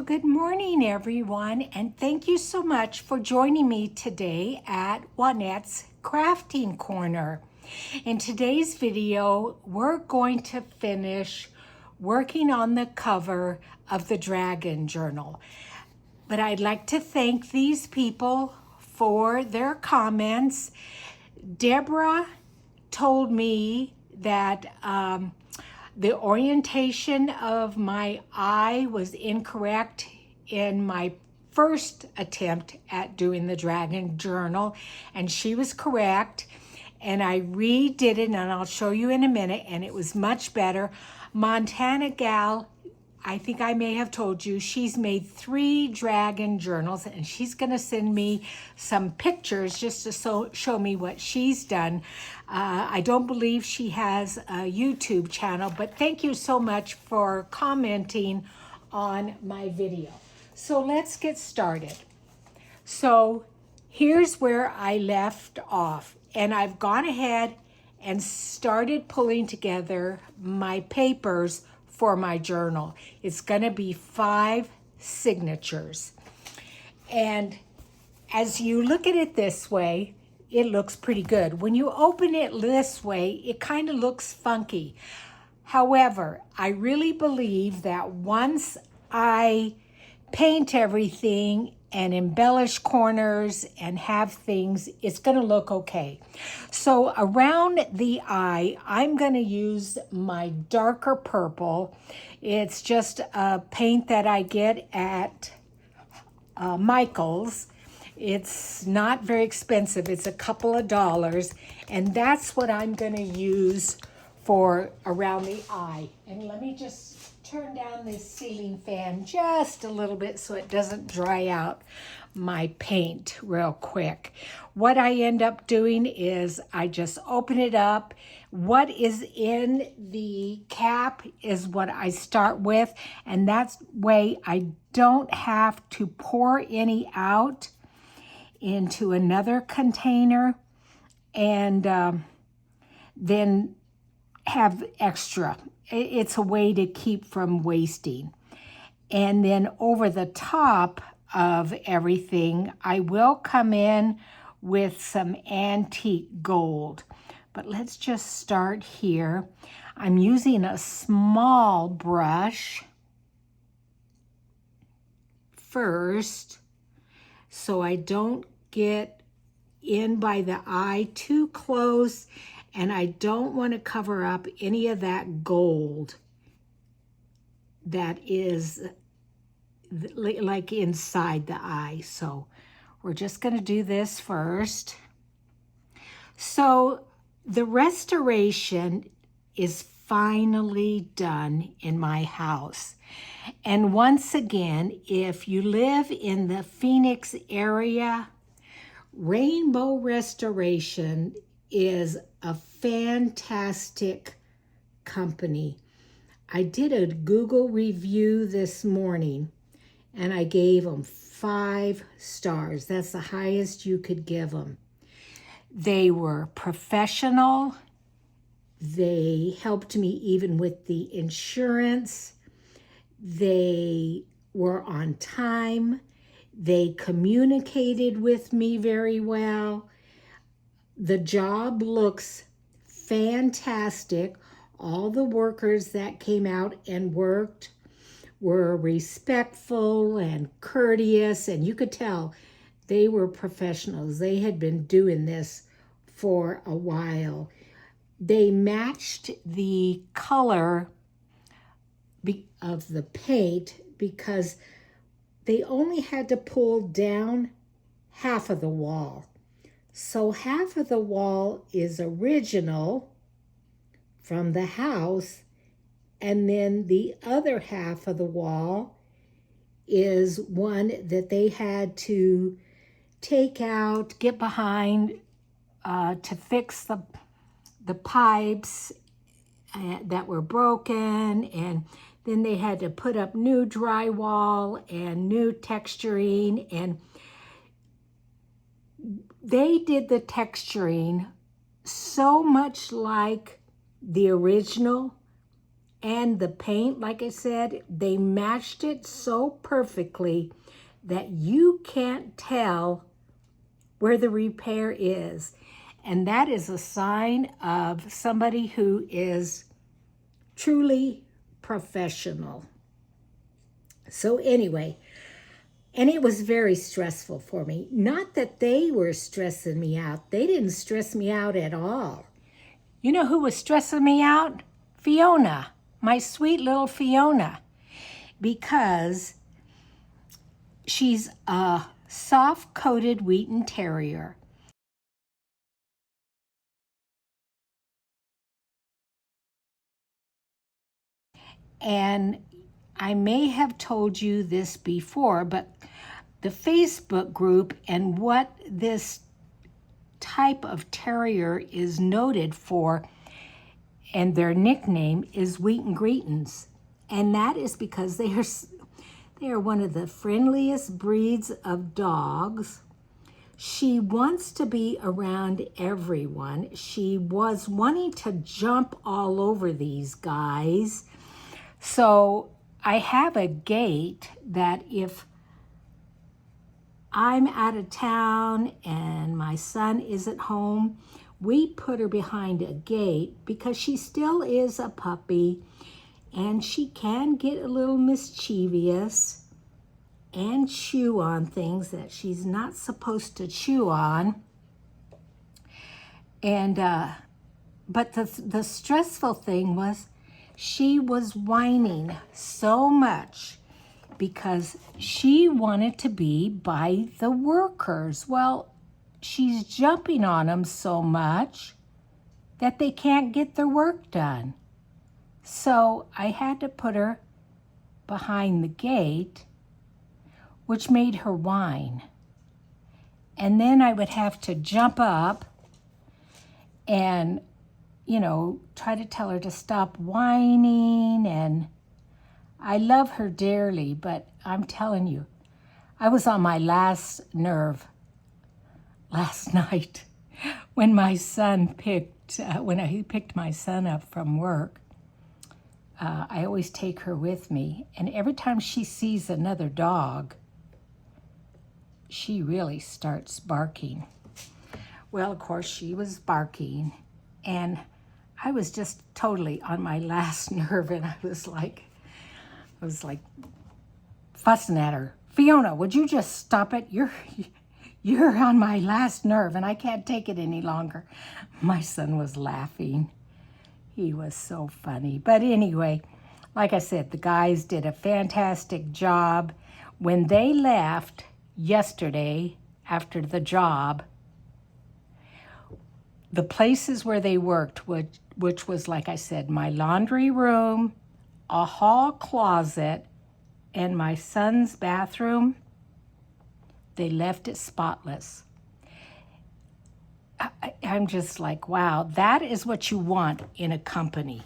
good morning, everyone, and thank you so much for joining me today at Juanette's Crafting Corner. In today's video, we're going to finish working on the cover of the Dragon Journal. But I'd like to thank these people for their comments. Deborah told me that the orientation of my eye was incorrect in my first attempt at doing the Dragon Journal, and she was correct. And I redid it, and I'll show you in a minute, and it was much better. Montana Gal, I think I may have told you, she's made 3 Dragon Journals, and she's going to send me some pictures just to show me what she's done. I don't believe she has a YouTube channel, but thank you so much for commenting on my video. So let's get started. So here's where I left off, and I've gone ahead and started pulling together my papers for my journal. It's going to be 5 signatures. And as you look at it this way, it looks pretty good. When you open it this way, it kind of looks funky. However, I really believe that once I paint everything and embellish corners and have things, it's going to look okay. So around the eye, I'm going to use my darker purple. It's just a paint that I get at Michael's. It's not very expensive. It's a couple of dollars, and that's what I'm going to use for around the eye. And let me just turn down this ceiling fan just a little bit so it doesn't dry out my paint real quick. What I end up doing is I just open it up. What is in the cap is what I start with, and that's way I don't have to pour any out into another container and then have extra. It's a way to keep from wasting. And then over the top of everything, I will come in with some antique gold. But let's just start here. I'm using a small brush first so I don't get in by the eye too close, and I don't want to cover up any of that gold that is like inside the eye. So we're just going to do this first. So the restoration is finally done in my house. And once again, if you live in the Phoenix area, Rainbow Restoration is a fantastic company. I did a Google review this morning, and I gave them 5 stars. That's the highest you could give them. They were professional. They helped me even with the insurance. They were on time. They communicated with me very well. The job looks fantastic. All the workers that came out and worked were respectful and courteous, and you could tell they were professionals. They had been doing this for a while. They matched the color of the paint because they only had to pull down half of the wall. So half of the wall is original from the house, and then the other half of the wall is one that they had to take out, get behind to fix the pipes that were broken, and then they had to put up new drywall and new texturing, and they did the texturing so much like the original And the paint, like I said, they matched it so perfectly that you can't tell where the repair is. And that is a sign of somebody who is truly professional. So anyway, and it was very stressful for me. Not that they were stressing me out. They didn't stress me out at all. You know who was stressing me out? Fiona, my sweet little Fiona, because she's a soft-coated Wheaten Terrier. And I may have told you this before, but the Facebook group and what this type of terrier is noted for, and their nickname is Wheaten Greetings. And that is because they are one of the friendliest breeds of dogs. She wants to be around everyone. She was wanting to jump all over these guys. So I have a gate that if I'm out of town and my son isn't home, we put her behind a gate because she still is a puppy and she can get a little mischievous and chew on things that she's not supposed to chew on. And but the stressful thing was she was whining so much because she wanted to be by the workers. Well, she's jumping on them so much that they can't get their work done. So I had to put her behind the gate, which made her whine. And then I would have to jump up and, you know, try to tell her to stop whining. And I love her dearly, but I'm telling you, I was on my last nerve last night when my son when he picked my son up from work. I always take her with me, and every time she sees another dog, she really starts barking. Well, of course, she was barking, and I was just totally on my last nerve, and I was like fussing at her. Fiona, would you just stop it? You're on my last nerve, and I can't take it any longer. My son was laughing. He was so funny. But anyway, like I said, the guys did a fantastic job. When they left yesterday after the job, the places where they worked, which was, like I said, my laundry room, a hall closet, and my son's bathroom, they left it spotless. I'm just like, wow, that is what you want in a company.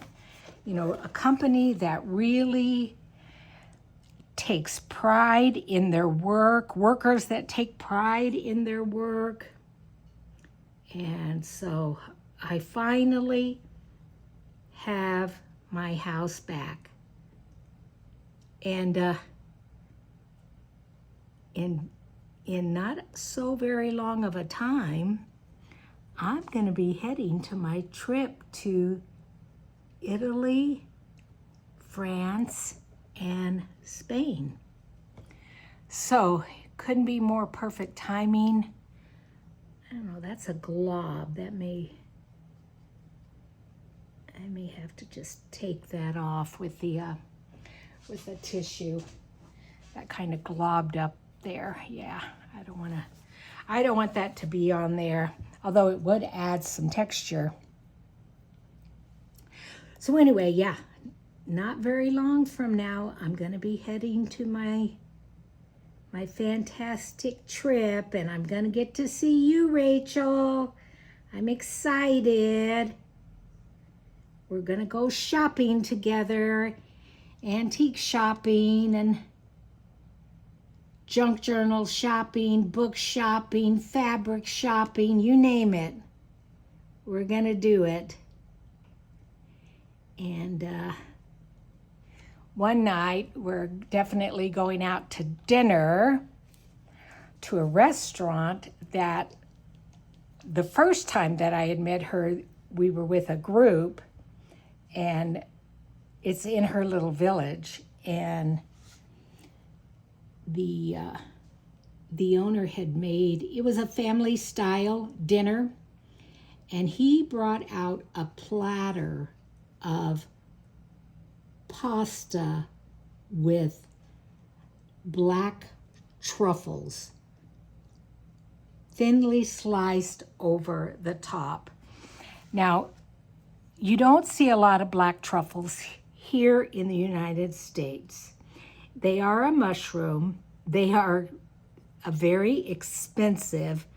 You know, a company that really takes pride in their work, workers that take pride in their work. And so I finally have my house back. And in not so very long of a time, I'm going to be heading to my trip to Italy, France, and Spain. So couldn't be more perfect timing. I don't know, that's a glob. I may have to just take that off with the tissue. That kind of globbed up there. Yeah, I don't want that to be on there, although it would add some texture. So anyway, yeah, not very long from now, I'm going to be heading to my fantastic trip, and I'm going to get to see you, Rachel. I'm excited. We're going to go shopping together, antique shopping and junk journal shopping, book shopping, fabric shopping, you name it. We're going to do it. And one night we're definitely going out to dinner to a restaurant that the first time that I had met her, we were with a group, and it's in her little village, and the owner had made, it was a family style dinner, and he brought out a platter of pasta with black truffles thinly sliced over the top. Now, you don't see a lot of black truffles here in the United States. They are a mushroom. They are a very expensive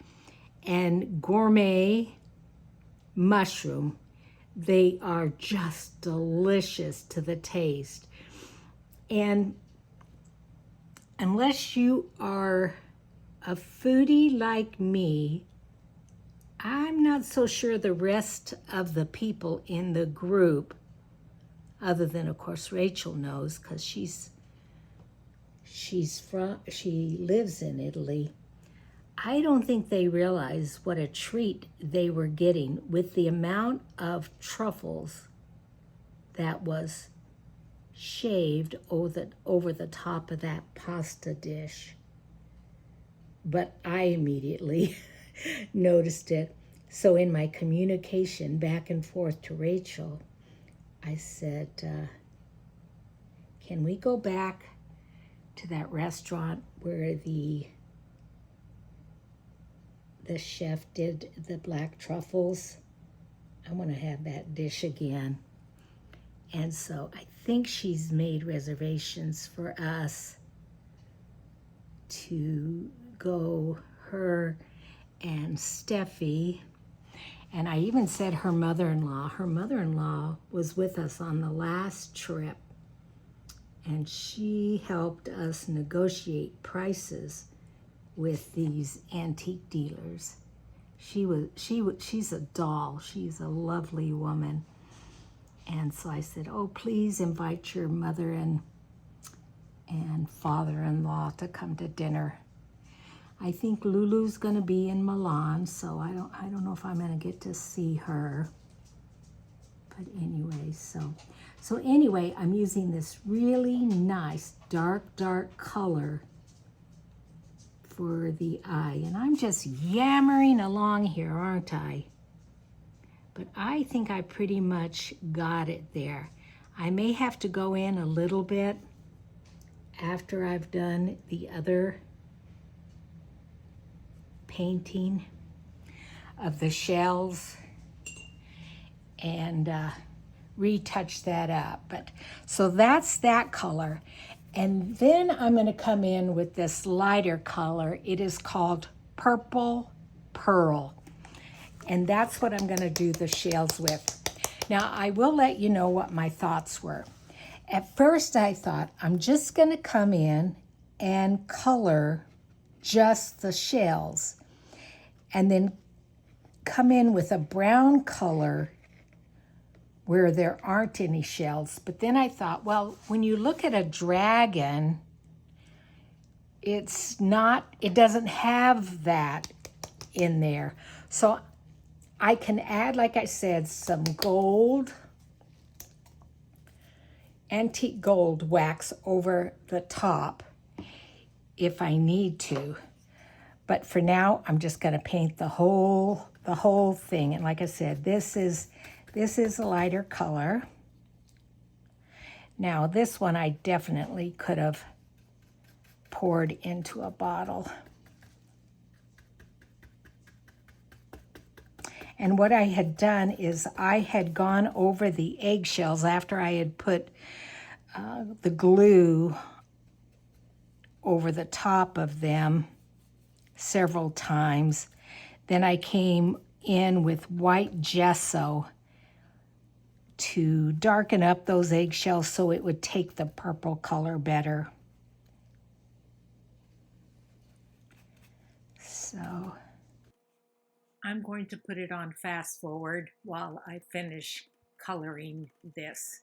and gourmet mushroom. They are just delicious to the taste. And unless you are a foodie like me, I'm not so sure the rest of the people in the group, other than of course Rachel knows, because she lives in Italy. I don't think they realized what a treat they were getting with the amount of truffles that was shaved over the top of that pasta dish. But I immediately noticed it. So in my communication back and forth to Rachel, I said, can we go back to that restaurant where the chef did the black truffles? I want to have that dish again. And so I think she's made reservations for us to go, her and Steffi. And I even said her mother-in-law. Her mother-in-law was with us on the last trip, and she helped us negotiate prices with these antique dealers. She's a doll. She's a lovely woman. And so I said, oh, please invite your mother and father-in-law to come to dinner. I think Lulu's gonna be in Milan, so I don't know if I'm gonna get to see her. But anyway, so anyway, I'm using this really nice dark color for the eye, and I'm just yammering along here, aren't I? But I think I pretty much got it there. I may have to go in a little bit after I've done the other painting of the shells and retouch that up. But so that's that color. And then I'm going to come in with this lighter color. It is called Purple Pearl. And that's what I'm going to do the shells with. Now, I will let you know what my thoughts were. At first, I thought I'm just going to come in and color just the shells, and then come in with a brown color where there aren't any shells. But then I thought, well, when you look at a dragon, it doesn't have that in there. So I can add, like I said, some gold, antique gold wax over the top if I need to. But for now, I'm just going to paint the whole thing. And like I said, this is a lighter color. Now, this one I definitely could have poured into a bottle. And what I had done is I had gone over the eggshells after I had put the glue over the top of them several times. Then I came in with white gesso to darken up those eggshells so it would take the purple color better. So I'm going to put it on fast forward while I finish coloring this.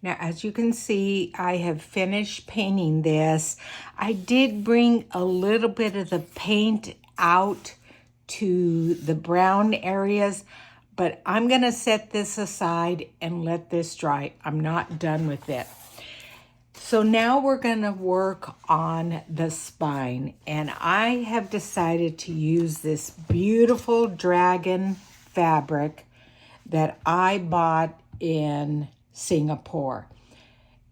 Now, as you can see, I have finished painting this. I did bring a little bit of the paint out to the brown areas, but I'm gonna set this aside and let this dry. I'm not done with it. So now we're gonna work on the spine, and I have decided to use this beautiful dragon fabric that I bought in Singapore.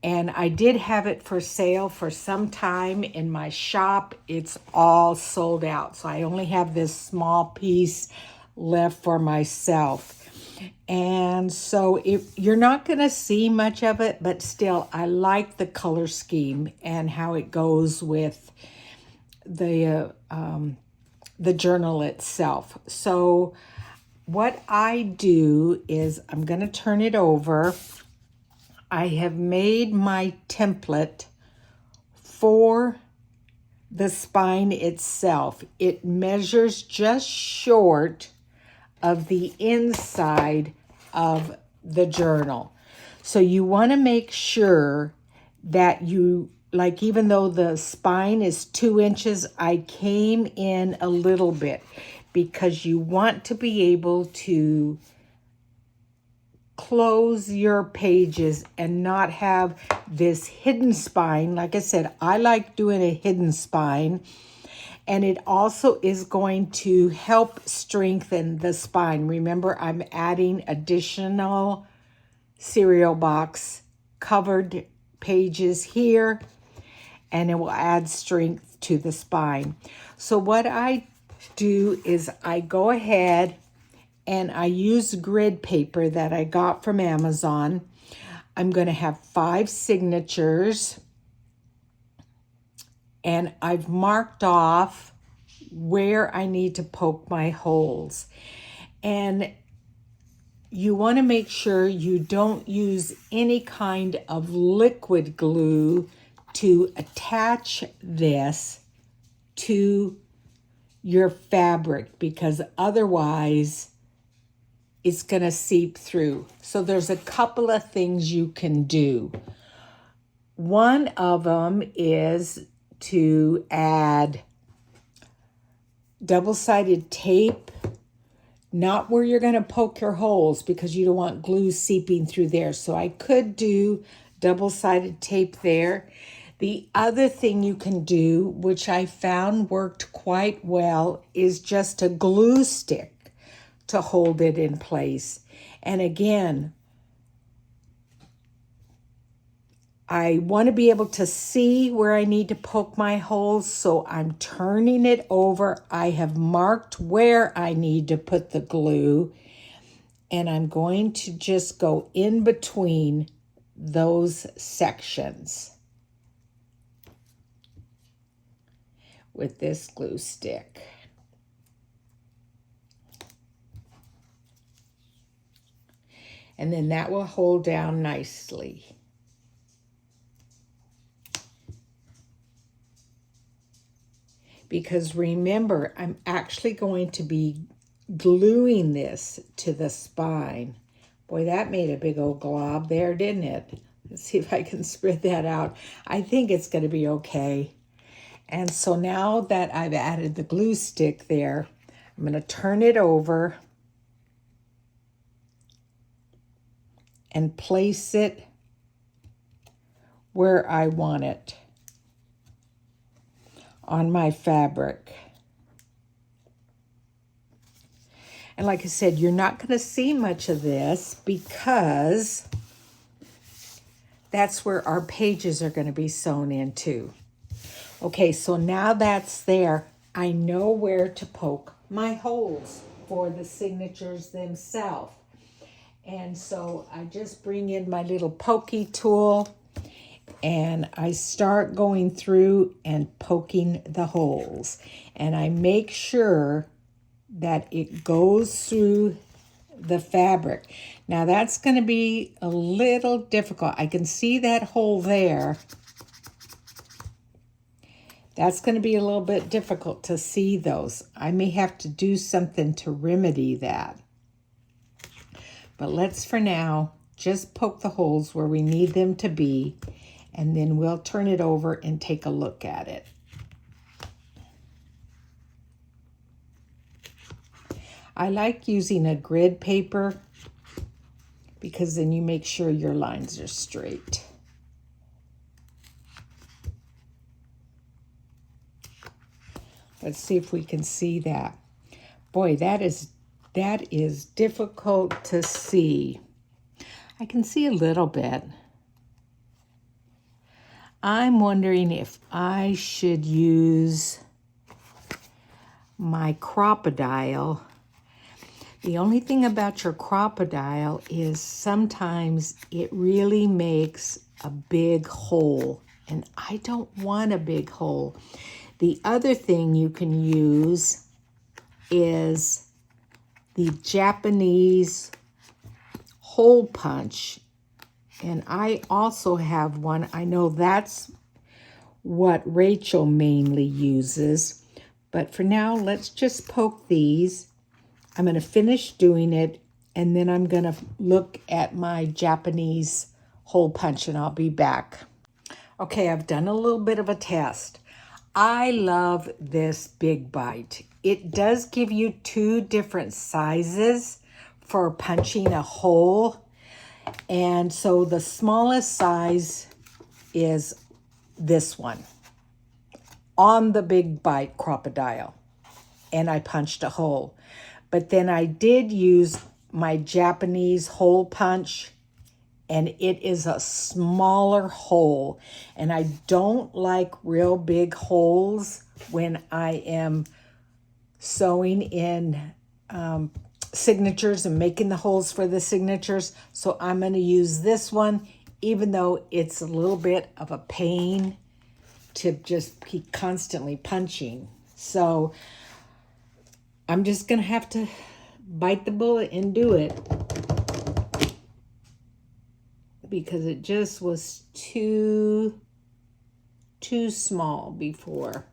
And I did have it for sale for some time in my shop. It's all sold out. So I only have this small piece left for myself. And so you're not going to see much of it, but still I like the color scheme and how it goes with the journal itself. So what I do is I'm going to turn it over. I have made my template for the spine itself. It measures just short of the inside of the journal. So you want to make sure that you, like, even though the spine is 2 inches, I came in a little bit because you want to be able to close your pages and not have this hidden spine. Like I said, I like doing a hidden spine, and it also is going to help strengthen the spine. Remember, I'm adding additional cereal box covered pages here, and it will add strength to the spine. So what I do is I go ahead and I use grid paper that I got from Amazon. I'm going to have 5 signatures, and I've marked off where I need to poke my holes. And you want to make sure you don't use any kind of liquid glue to attach this to your fabric, because otherwise it's going to seep through. So there's a couple of things you can do. One of them is to add double-sided tape, not where you're going to poke your holes, because you don't want glue seeping through there. So I could do double-sided tape there. The other thing you can do, which I found worked quite well, is just a glue stick to hold it in place. And again, I want to be able to see where I need to poke my holes, so I'm turning it over. I have marked where I need to put the glue, and I'm going to just go in between those sections with this glue stick. And then that will hold down nicely. Because remember, I'm actually going to be gluing this to the spine. Boy, that made a big old glob there, didn't it? Let's see if I can spread that out. I think it's going to be okay. And so now that I've added the glue stick there, I'm going to turn it over and place it where I want it on my fabric. And like I said, you're not going to see much of this because that's where our pages are going to be sewn into. Okay, so now that's there, I know where to poke my holes for the signatures themselves. And so I just bring in my little pokey tool and I start going through and poking the holes. And I make sure that it goes through the fabric. Now that's going to be a little difficult. I can see that hole there. That's going to be a little bit difficult to see those. I may have to do something to remedy that. But let's, for now, Just poke the holes where we need them to be, and then we'll turn it over and take a look at it. I like using a grid paper because then you make sure your lines are straight. Let's see if we can see that. Boy, that is difficult to see. I can see a little bit. I'm wondering if I should use my crocodile. The only thing about your crocodile is sometimes it really makes a big hole, and I don't want a big hole. The other thing you can use is the Japanese hole punch, and I also have one. I know that's what Rachel mainly uses, but for now, let's just poke these. I'm going to finish doing it, and then I'm going to look at my Japanese hole punch, and I'll be back. Okay, I've done a little bit of a test. I love this Big Bite. It does give you 2 different sizes for punching a hole. And so the smallest size is this one on the Big Bite crocodile. And I punched a hole. But then I did use my Japanese hole punch, and it is a smaller hole. And I don't like real big holes when I am sewing in signatures and making the holes for the signatures. So I'm going to use this one, even though it's a little bit of a pain to just keep constantly punching. So I'm just going to have to bite the bullet and do it, because it just was too small before.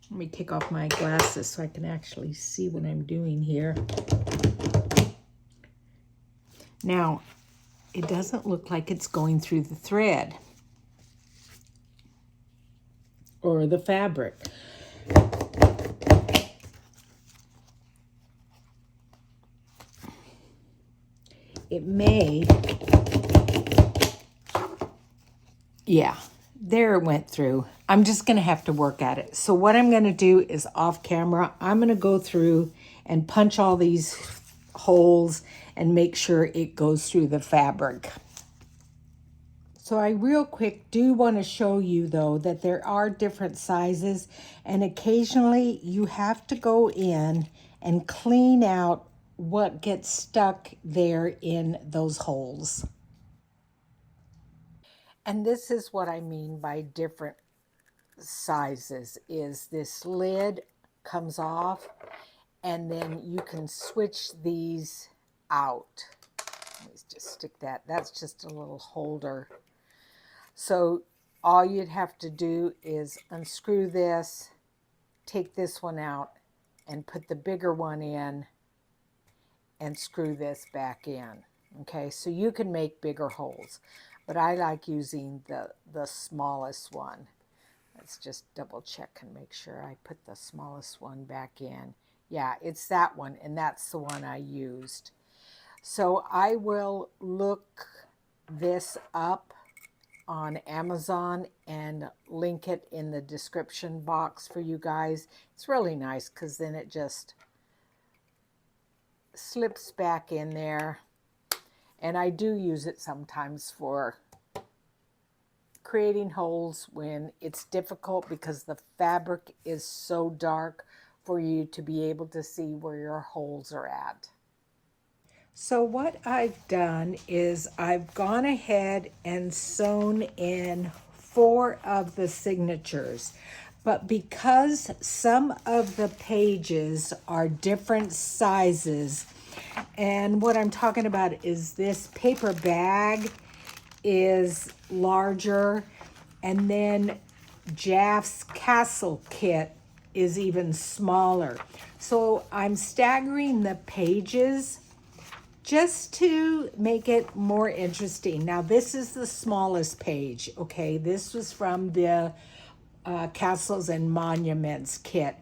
Let me take off my glasses so I can actually see what I'm doing here. Now, it doesn't look like it's going through the thread or the fabric. It may, yeah, there it went through. I'm just going to have to work at it. So what I'm going to do is off camera, I'm going to go through and punch all these holes and make sure it goes through the fabric. So I real quick do want to show you though that there are different sizes, and occasionally you have to go in and clean out what gets stuck there in those holes. And this is what I mean by different sizes, is this lid comes off, and then you can switch these out. Let me just stick that. That's just a little holder. So all you'd have to do is unscrew this, take this one out, and put the bigger one in and screw this back in. Okay, so you can make bigger holes, but I like using the smallest one. Let's just double check and make sure I put the smallest one back in. Yeah, it's that one, and that's the one I used. So I will look this up on Amazon and link it in the description box for you guys. It's really nice because then it just slips back in there. And I do use it sometimes for creating holes when it's difficult because the fabric is so dark for you to be able to see where your holes are at. So what I've done is I've gone ahead and sewn in 4 of the signatures, but because some of the pages are different sizes, and what I'm talking about is this paper bag is larger, and then Jaff's Castle kit is even smaller. So I'm staggering the pages just to make it more interesting. Now, this is the smallest page, okay? This was from the Castles and Monuments kit.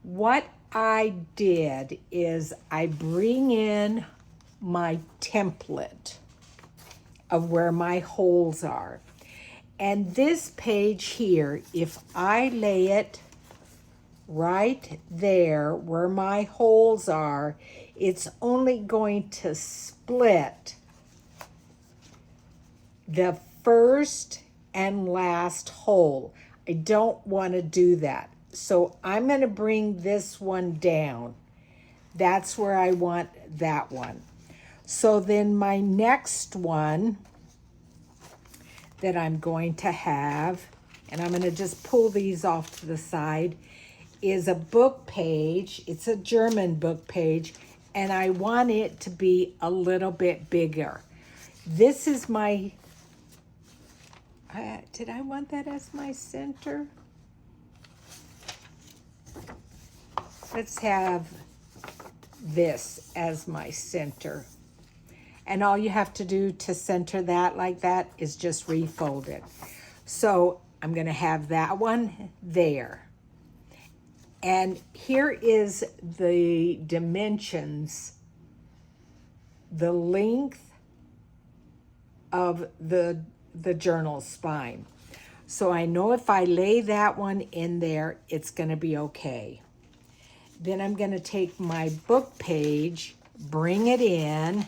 What I did is I bring in my template of where my holes are. And this page here, if I lay it right there where my holes are, it's only going to split the first and last hole. I don't want to do that. So I'm going to bring this one down. That's where I want that one. So then my next one that I'm going to have, and I'm going to just pull these off to the side, is a book page. It's a German book page, and I want it to be a little bit bigger. This is my, did I want that as my center? Let's have this as my center. And all you have to do to center that like that is just refold it. So I'm going to have that one there. And here is the dimensions, the length of the journal spine. So I know if I lay that one in there, it's going to be okay. Then I'm going to take my book page, bring it in,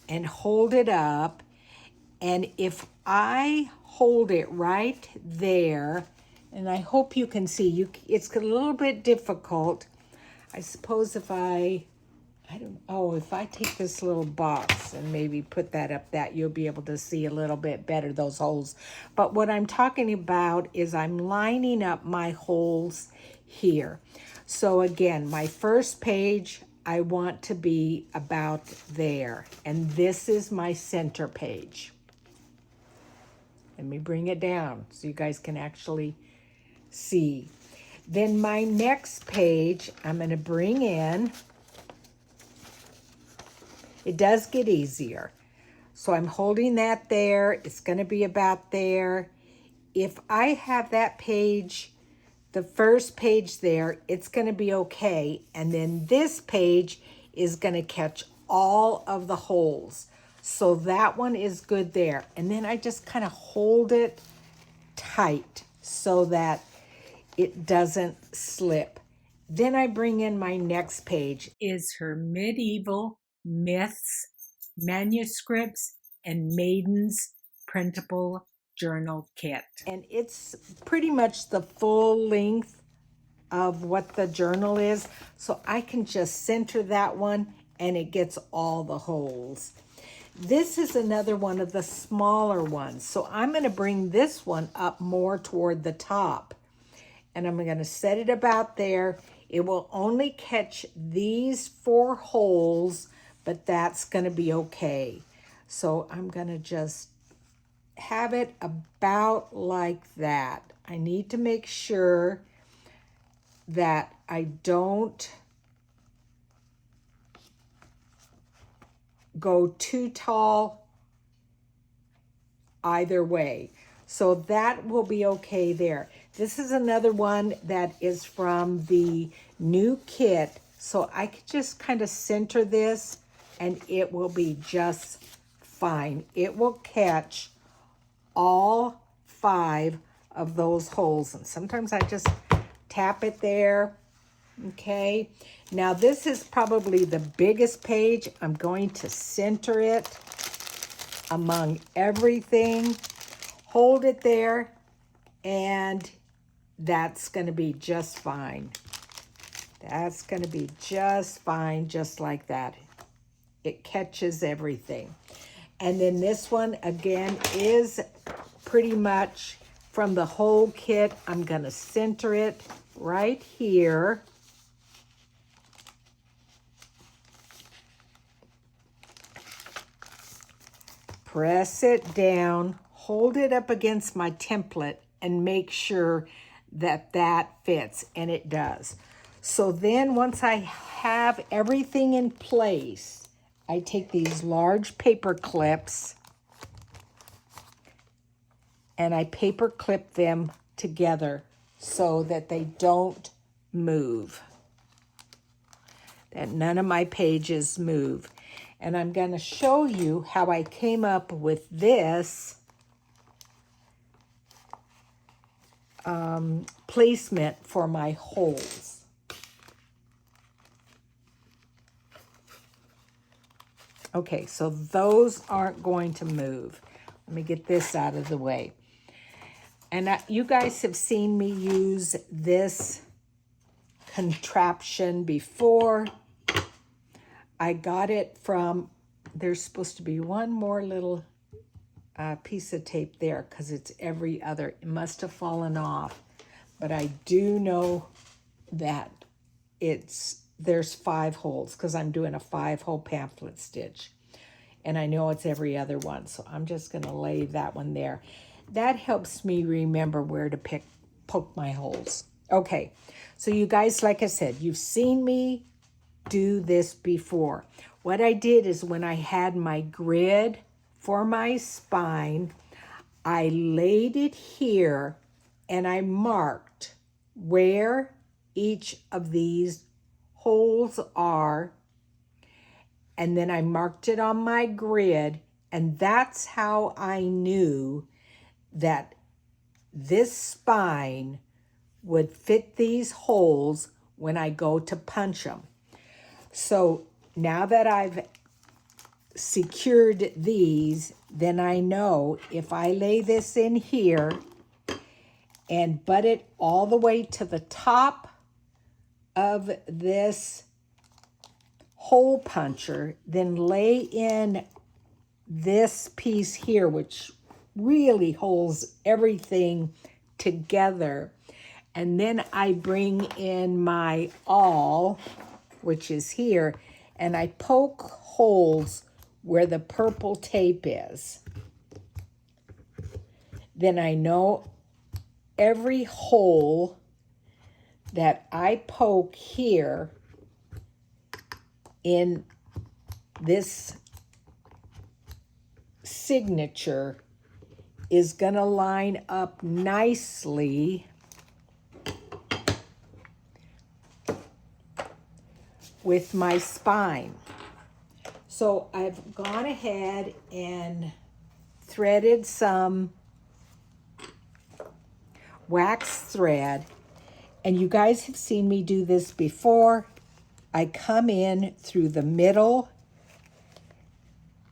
and hold it up. And if I hold it right there, and I hope you can see, it's a little bit difficult. I suppose if I take this little box and maybe put that up, that you'll be able to see a little bit better those holes. But what I'm talking about is I'm lining up my holes here. So again, my first page, I want to be about there. And this is my center page. Let me bring it down so you guys can actually see. Then my next page, I'm going to bring in. It does get easier. So I'm holding that there. It's going to be about there. If I have that page, the first page there, it's going to be okay. And then this page is going to catch all of the holes. So that one is good there. And then I just kind of hold it tight so that it doesn't slip. Then I bring in my next page. Is her medieval myths, manuscripts, and maidens printable journal kit. And it's pretty much the full length of what the journal is. So I can just center that one and it gets all the holes. This is another one of the smaller ones. So I'm going to bring this one up more toward the top. And I'm going to set it about there. It will only catch these 4 holes, but that's going to be okay. So I'm going to just have it about like that. I need to make sure that I don't go too tall either way. So that will be okay there. This is another one that is from the new kit. So I could just kind of center this and it will be just fine. It will catch all 5 of those holes. And sometimes I just tap it there. Okay. Now this is probably the biggest page. I'm going to center it among everything. Hold it there, and that's going to be just fine. That's going to be just fine, just like that. It catches everything. And then this one, again, is pretty much from the whole kit. I'm going to center it right here. Press it down. Hold it up against my template and make sure that that fits, and it does. So then once I have everything in place, I take these large paper clips and I paper clip them together so that they don't move, that none of my pages move. And I'm going to show you how I came up with this placement for my holes. Okay, so those aren't going to move. Let me get this out of the way. And you guys have seen me use this contraption before. I got it from, there's supposed to be one more little piece of tape there because it's every other. It must have fallen off. But I do know that there's 5 holes because I'm doing a 5-hole pamphlet stitch. And I know it's every other one, so I'm just going to lay that one there. That helps me remember where to poke my holes. Okay, so you guys, like I said, you've seen me do this before. What I did is when I had my grid for my spine, I laid it here and I marked where each of these holes are, and then I marked it on my grid, and that's how I knew that this spine would fit these holes when I go to punch them. So now that I've secured these, then I know if I lay this in here and butt it all the way to the top of this hole puncher, then lay in this piece here, which really holds everything together. And then I bring in my awl, which is here, and I poke holes where the purple tape is. Then I know every hole that I poke here in this signature is going to line up nicely with my spine. So I've gone ahead and threaded some wax thread, and you guys have seen me do this before. I come in through the middle,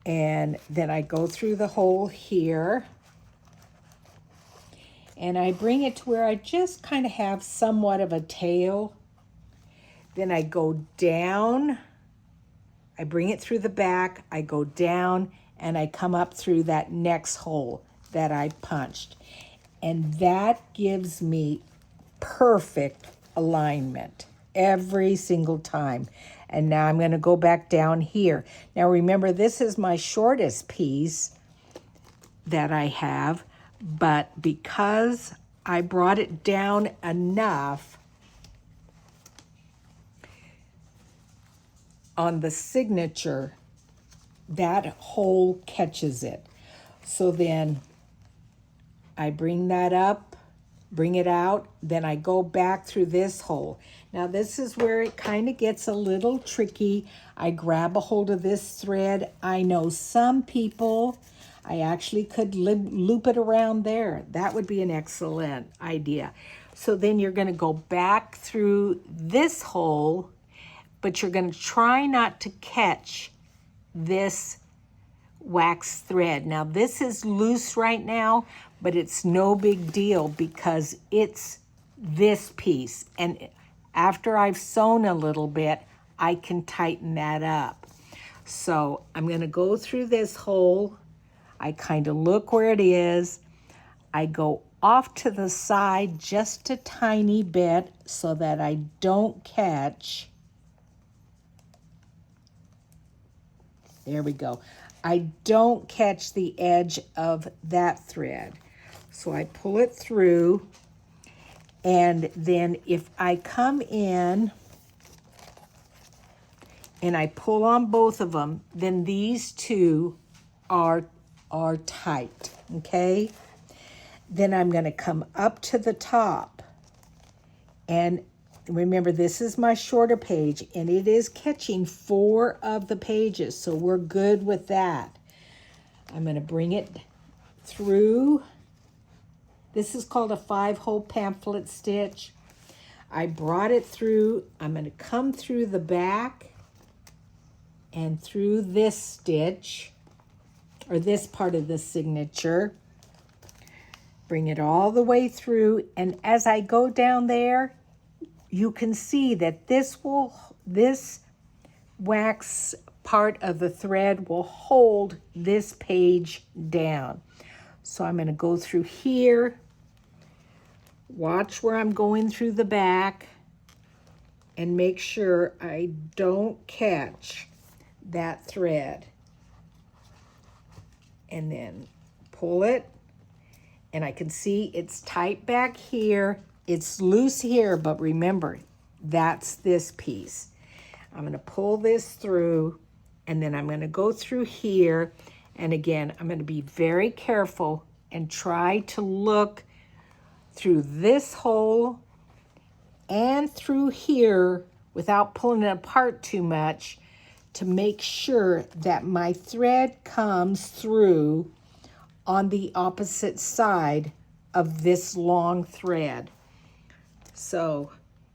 and then I go through the hole here, and I bring it to where I just kind of have somewhat of a tail. Then I go down, I bring it through the back, I go down, and I come up through that next hole that I punched. And that gives me perfect alignment every single time. And now I'm going to go back down here. Now remember, this is my shortest piece that I have, but because I brought it down enough on the signature, that hole catches it. So then I bring that up, bring it out, then I go back through this hole. Now this is where it kind of gets a little tricky. I grab a hold of this thread. I know some people, I actually could loop it around there. That would be an excellent idea. So then you're going to go back through this hole, but you're going to try not to catch this wax thread. Now this is loose right now, but it's no big deal because it's this piece. And after I've sewn a little bit, I can tighten that up. So I'm going to go through this hole. I kind of look where it is. I go off to the side just a tiny bit so that I don't catch. There we go. I don't catch the edge of that thread. So I pull it through, and then if I come in and I pull on both of them, then these two are tight, okay? Then I'm going to come up to the top, and remember, this is my shorter page, and it is catching 4 of the pages, so we're good with that. I'm going to bring it through. This is called a 5-hole pamphlet stitch. I brought it through. I'm going to come through the back and through this stitch, or this part of the signature. Bring it all the way through, and as I go down there, you can see that this wax part of the thread will hold this page down. So I'm going to go through here. Watch where I'm going through the back and make sure I don't catch that thread. And then pull it, and I can see it's tight back here. It's loose here, but remember, that's this piece. I'm going to pull this through, and then I'm going to go through here. And again, I'm going to be very careful and try to look through this hole and through here without pulling it apart too much to make sure that my thread comes through on the opposite side of this long thread. So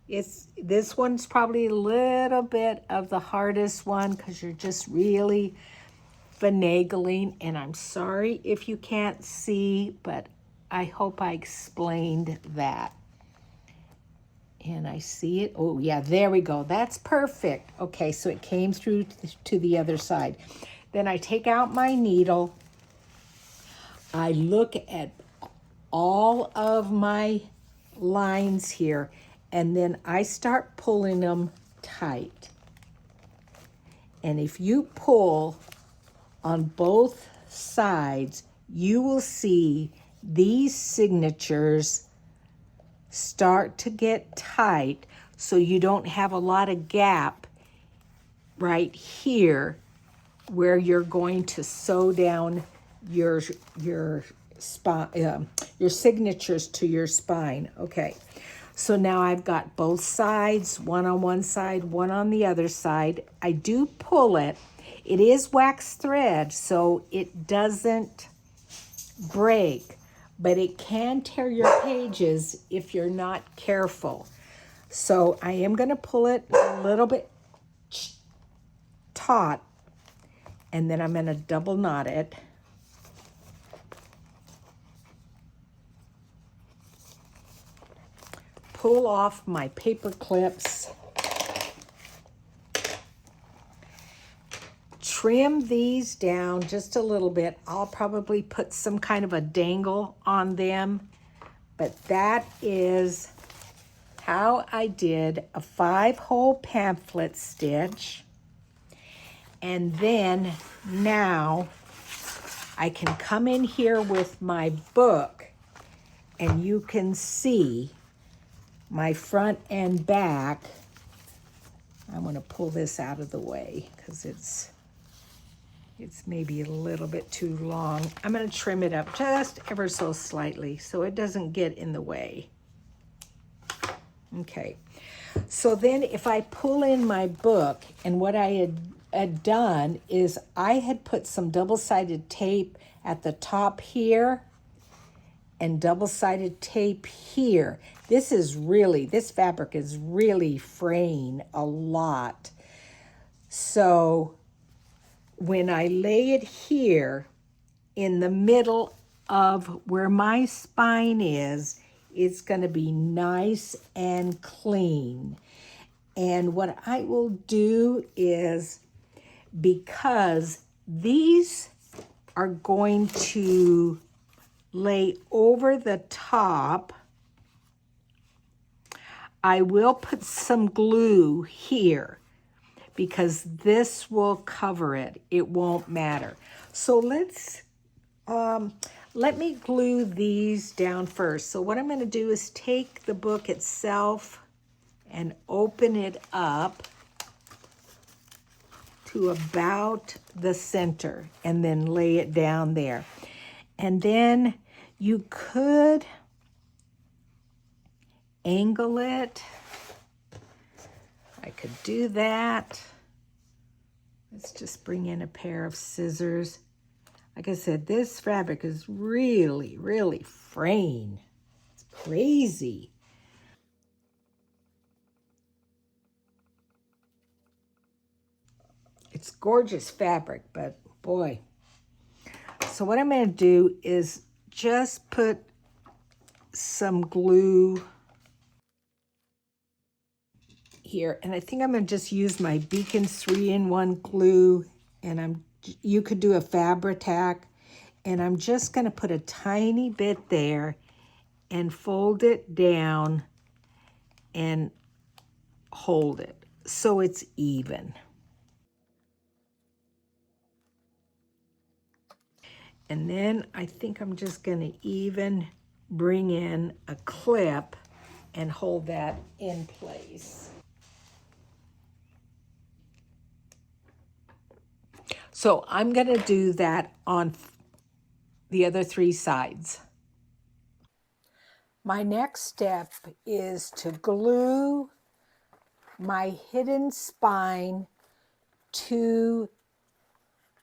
this one's probably a little bit of the hardest one because you're just really finagling, and I'm sorry if you can't see, but I hope I explained that. And I see it. Oh yeah, there we go. That's perfect. Okay, so it came through to the other side. Then I take out my needle. I look at all of my lines here, and then I start pulling them tight. And if you pull on both sides, you will see these signatures start to get tight, so you don't have a lot of gap right here where you're going to sew down your spine, your signatures to your spine. Okay, so now I've got both sides, one on one side, one on the other side. I do pull it. It is wax thread, so it doesn't break, but it can tear your pages if you're not careful. So I am going to pull it a little bit taut, and then I'm going to double knot it. Pull off my paper clips. Trim these down just a little bit. I'll probably put some kind of a dangle on them, but that is how I did a 5-hole pamphlet stitch. And then now I can come in here with my book, and you can see my front and back. I want to pull this out of the way because it's maybe a little bit too long. I'm going to trim it up just ever so slightly so it doesn't get in the way. Okay, so then if I pull in my book, and what I had done is I had put some double-sided tape at the top here and double-sided tape here. This fabric is really fraying a lot. So when I lay it here in the middle of where my spine is, it's going to be nice and clean. And what I will do is, because these are going to lay over the top, I will put some glue here because this will cover it. It won't matter. So let me glue these down first. So what I'm going to do is take the book itself and open it up. to about the center and then lay it down there. And then you could angle it. I could do that. Let's just bring in a pair of scissors. Like I said, this fabric is really, really fraying. It's crazy. It's gorgeous fabric, but boy. So what I'm going to do is just put some glue here, and I think I'm going to just use my Beacon 3-in-1 glue, and you could do a Fabri-Tac, and I'm just going to put a tiny bit there and fold it down and hold it so it's even. And then I think I'm just going to even bring in a clip and hold that in place. So I'm going to do that on the other 3 sides. My next step is to glue my hidden spine to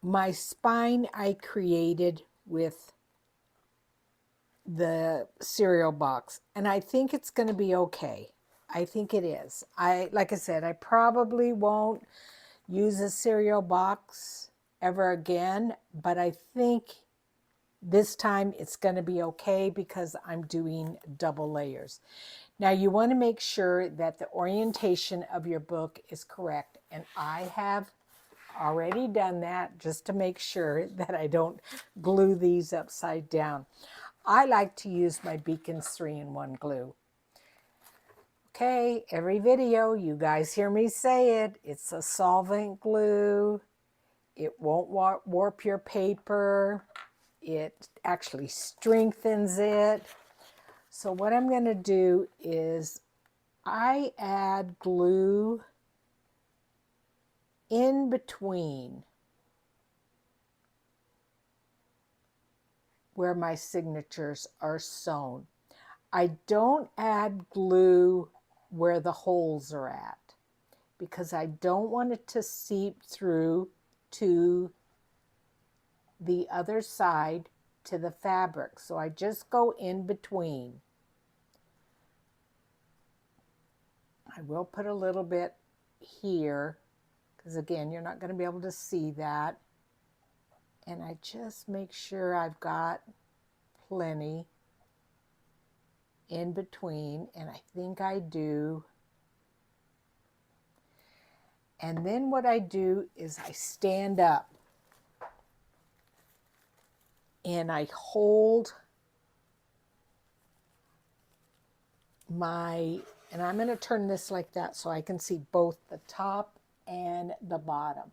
my spine I created with the cereal box. And I think it's going to be okay. I think it is. Like I said, I probably won't use a cereal box ever again, but I think this time it's going to be okay because I'm doing double layers. Now you want to make sure that the orientation of your book is correct, and I have already done that just to make sure that I don't glue these upside down. I like to use my Beacon's 3-in-1 glue. Okay, every video you guys hear me say it, it's a solvent glue. It won't warp your paper. It actually strengthens it. So what I'm going to do is I add glue in between where my signatures are sewn. I don't add glue where the holes are at because I don't want it to seep through to the other side to the fabric. So I just go in between. I will put a little bit here because again, you're not going to be able to see that. And I just make sure I've got plenty in between, and I think I do. And then what I do is I stand up and I hold and I'm going to turn this like that so I can see both the top and the bottom.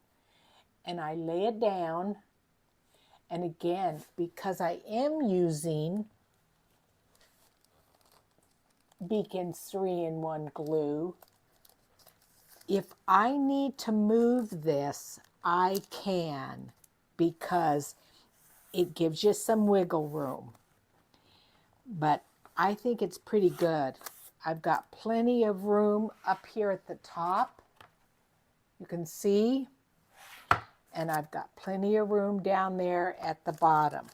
And I lay it down. And again, because I am using Beacon's 3-in-1 glue, if I need to move this, I can, because it gives you some wiggle room. But I think it's pretty good. I've got plenty of room up here at the top. You can see. And I've got plenty of room down there at the bottom.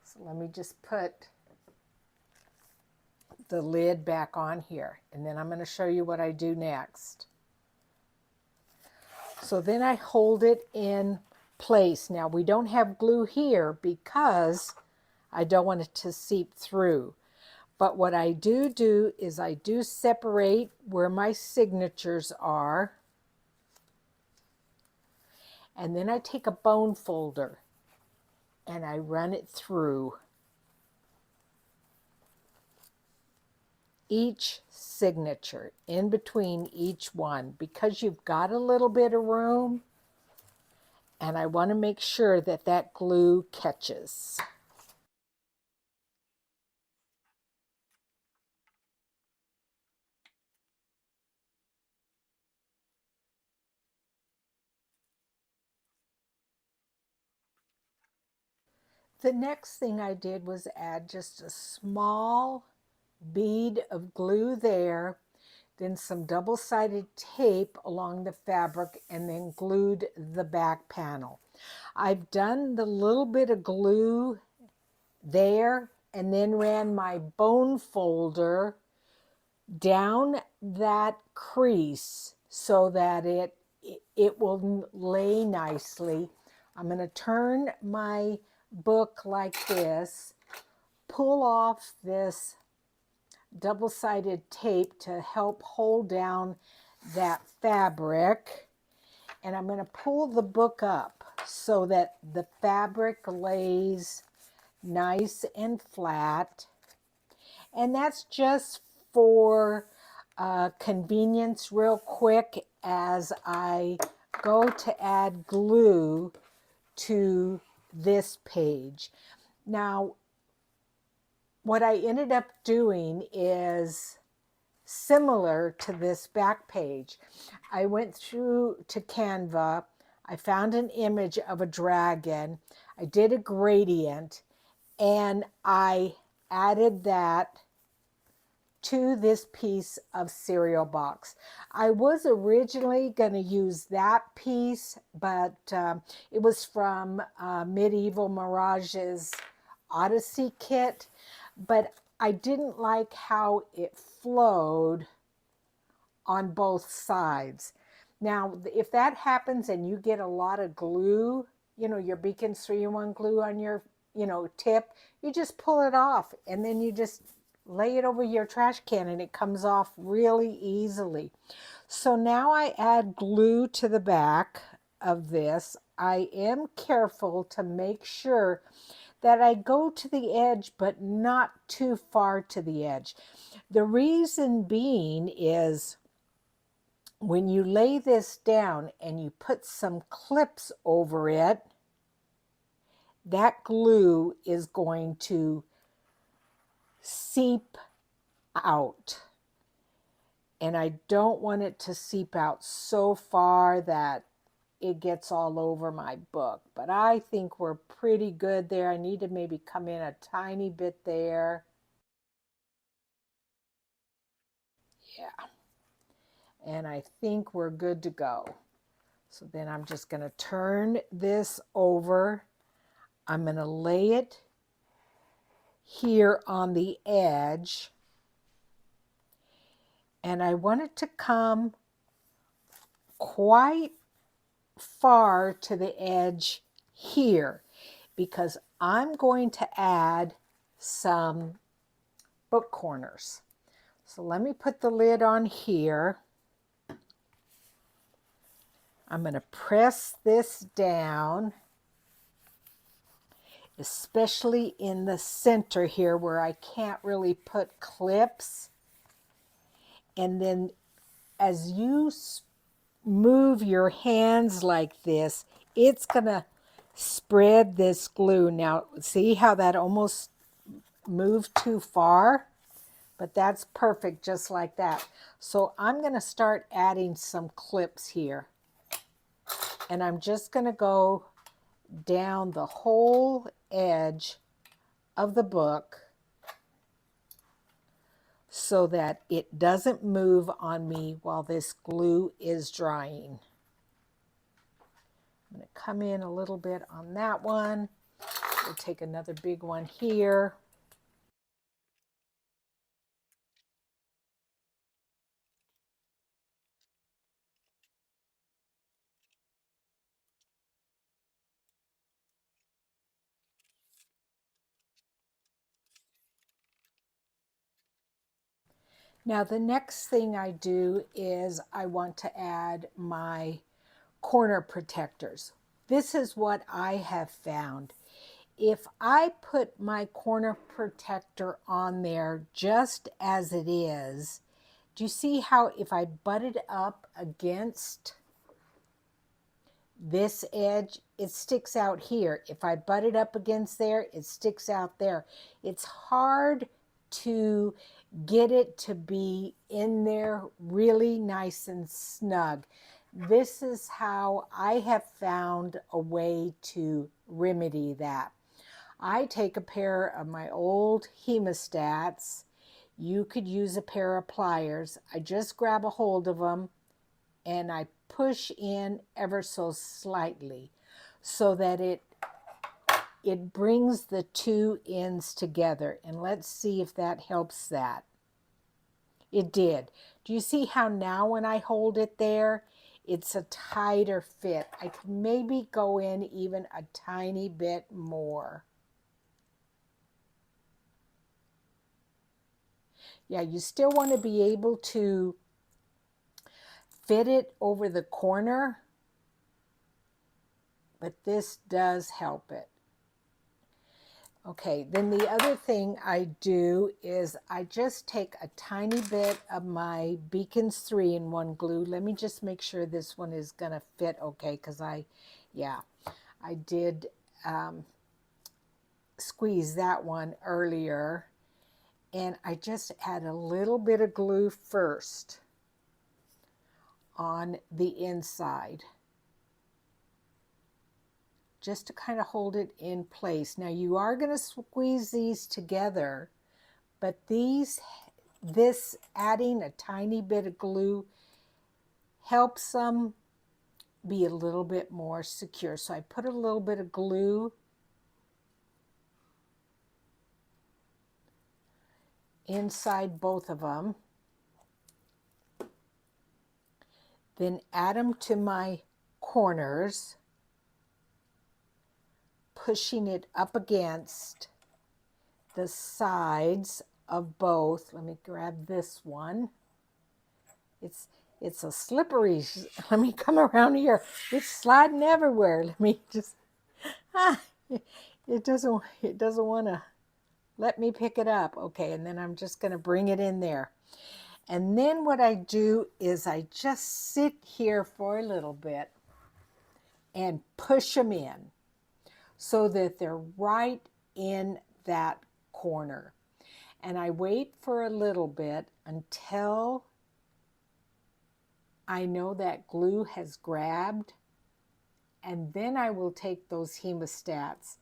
So let me just put the lid back on here. And then I'm going to show you what I do next. So then I hold it in place. Now we don't have glue here because I don't want it to seep through. But what I do is I do separate where my signatures are. And then I take a bone folder and I run it through each signature, in between each one, because you've got a little bit of room, and I want to make sure that that glue catches. The next thing I did was add just a small bead of glue there, then some double-sided tape along the fabric, and then glued the back panel. I've done the little bit of glue there and then ran my bone folder down that crease so that it will lay nicely. I'm going to turn my book like this, pull off this double-sided tape to help hold down that fabric, and I'm going to pull the book up so that the fabric lays nice and flat. And that's just for convenience real quick as I go to add glue to this page. Now, what I ended up doing is similar to this back page. I went through to Canva, I found an image of a dragon, I did a gradient, and I added that to this piece of cereal box. I was originally going to use that piece, but it was from Medieval Mirage's Odyssey kit, but I didn't like how it flowed on both sides. Now, if that happens and you get a lot of glue, you know, your Beacons 3-in-1 glue on your, tip, you just pull it off and then you just lay it over your trash can and it comes off really easily. So now I add glue to the back of this. I am careful to make sure that I go to the edge, but not too far to the edge. The reason being is when you lay this down and you put some clips over it, that glue is going to seep out. And I don't want it to seep out so far that it gets all over my book. But I think we're pretty good there. I need to maybe come in a tiny bit there. Yeah. And I think we're good to go. So then I'm just going to turn this over. I'm going to lay it here on the edge. And I want it to come quite far to the edge here because I'm going to add some book corners. So let me put the lid on here. I'm going to press this down, especially in the center here where I can't really put clips. And then as you move your hands like this, it's going to spread this glue. Now, see how that almost moved too far? But that's perfect just like that. So I'm going to start adding some clips here. And I'm just going to go down the whole edge of the book so that it doesn't move on me while this glue is drying. I'm going to come in a little bit on that one. We'll take another big one here. Now the next thing I do is I want to add my corner protectors. This is what I have found. If I put my corner protector on there just as it is, do you see how if I butt it up against this edge, it sticks out here. If I butt it up against there, it sticks out there. It's hard to get it to be in there really nice and snug. This is how I have found a way to remedy that. I take a pair of my old hemostats. You could use a pair of pliers. I just grab a hold of them and I push in ever so slightly so that it brings the two ends together. And let's see if that helps that. It did. Do you see how now when I hold it there, it's a tighter fit? I could maybe go in even a tiny bit more. Yeah, you still want to be able to fit it over the corner, but this does help it. Okay, then the other thing I do is I just take a tiny bit of my Beacons 3-in-1 glue. Let me just make sure this one is going to fit okay, because I did squeeze that one earlier. And I just add a little bit of glue first on the inside, just to kind of hold it in place. Now you are going to squeeze these together, but this adding a tiny bit of glue helps them be a little bit more secure. So I put a little bit of glue inside both of them, then add them to my corners, pushing it up against the sides of both. Let me grab this one. It's a slippery, let me come around here. It's sliding everywhere. Let me just, it doesn't want to let me pick it up. Okay, and then I'm just going to bring it in there. And then what I do is I just sit here for a little bit and push them in so that they're right in that corner. And I wait for a little bit until I know that glue has grabbed, and then I will take those hemostats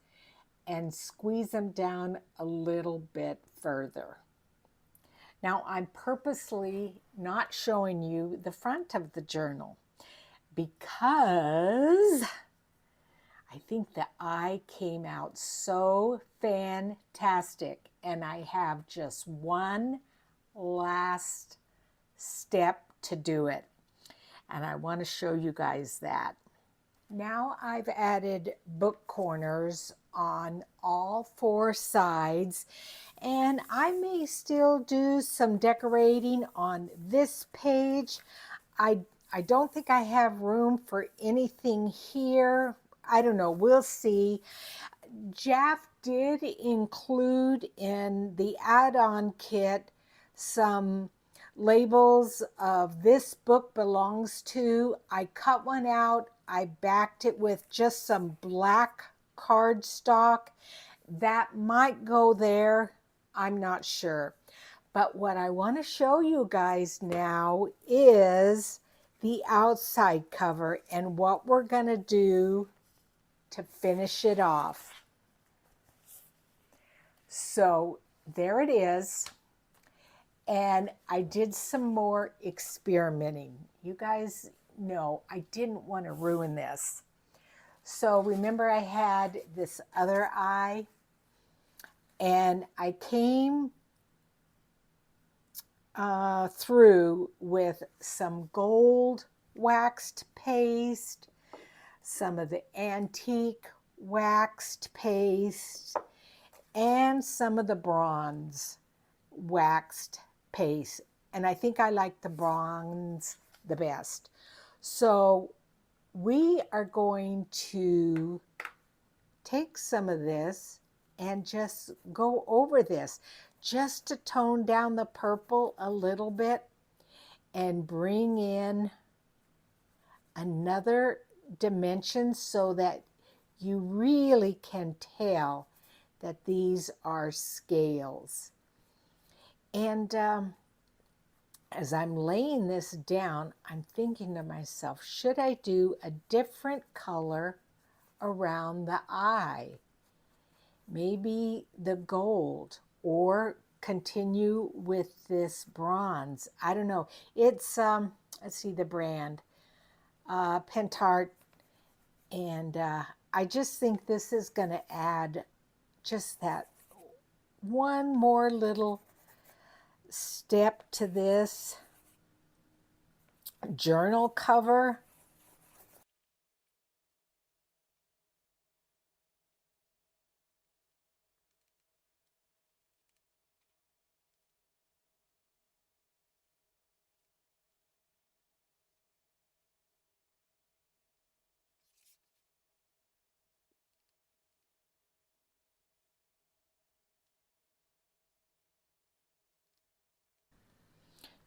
and squeeze them down a little bit further. Now, I'm purposely not showing you the front of the journal because I think the eye came out so fantastic, and I have just one last step to do it. And I want to show you guys that. Now I've added book corners on all 4 sides, and I may still do some decorating on this page. I don't think I have room for anything here. I don't know, we'll see. Jaff did include in the add-on kit some labels of this book belongs to. I cut one out. I backed it with just some black cardstock. That might go there. I'm not sure. But what I want to show you guys now is the outside cover and what we're going to do to finish it off. So there it is. And I did some more experimenting. You guys know I didn't want to ruin this. So remember I had this other eye, and I came through with some gold waxed paste, some of the antique waxed paste, and some of the bronze waxed paste, and I think I like the bronze the best. So we are going to take some of this and just go over this just to tone down the purple a little bit and bring in another dimension so that you really can tell that these are scales. And as I'm laying this down, I'm thinking to myself, should I do a different color around the eye? maybe the gold, or continue with this bronze. I don't know. It's, let's see the brand, Pentart. And I just think this is going to add just that one more little step to this journal cover.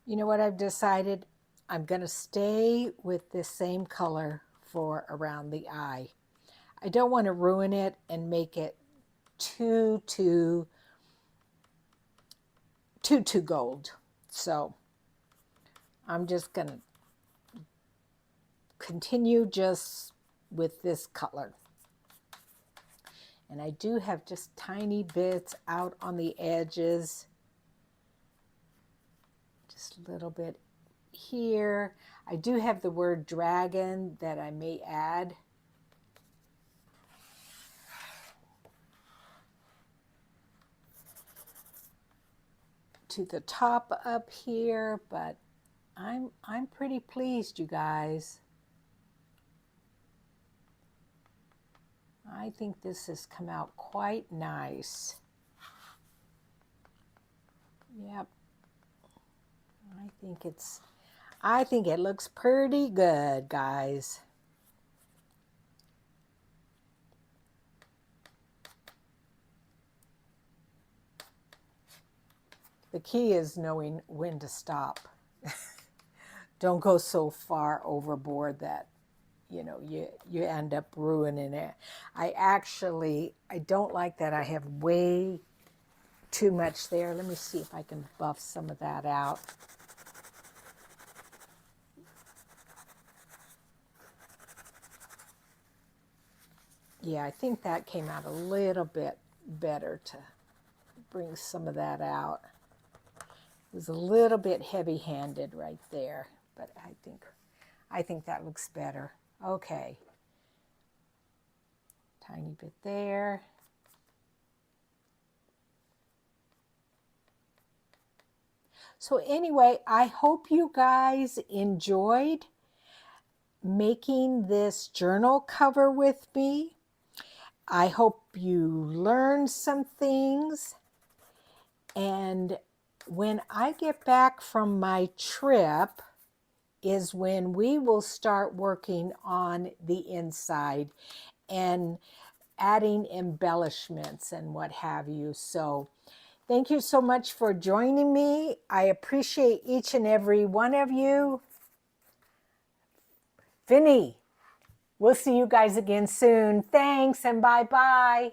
You know what I've decided? I'm going to stay with this same color for around the eye. I don't want to ruin it and make it too gold. So I'm just going to continue just with this color. And I do have just tiny bits out on the edges. Just a little bit here. I do have the word dragon that I may add. To the top up here, but I'm pretty pleased, you guys. I think this has come out quite nice. Yep. I think it looks pretty good, guys. The key is knowing when to stop. Don't go so far overboard that, you know, you end up ruining it. I don't like that I have way too much there. Let me see if I can buff some of that out. Yeah, I think that came out a little bit better to bring some of that out. It was a little bit heavy-handed right there, but I think that looks better. Okay. Tiny bit there. So anyway, I hope you guys enjoyed making this journal cover with me. I hope you learned some things. And when I get back from my trip is when we will start working on the inside and adding embellishments and what have you. So thank you so much for joining me. I appreciate each and every one of you. Vinny, we'll see you guys again soon. Thanks and bye-bye.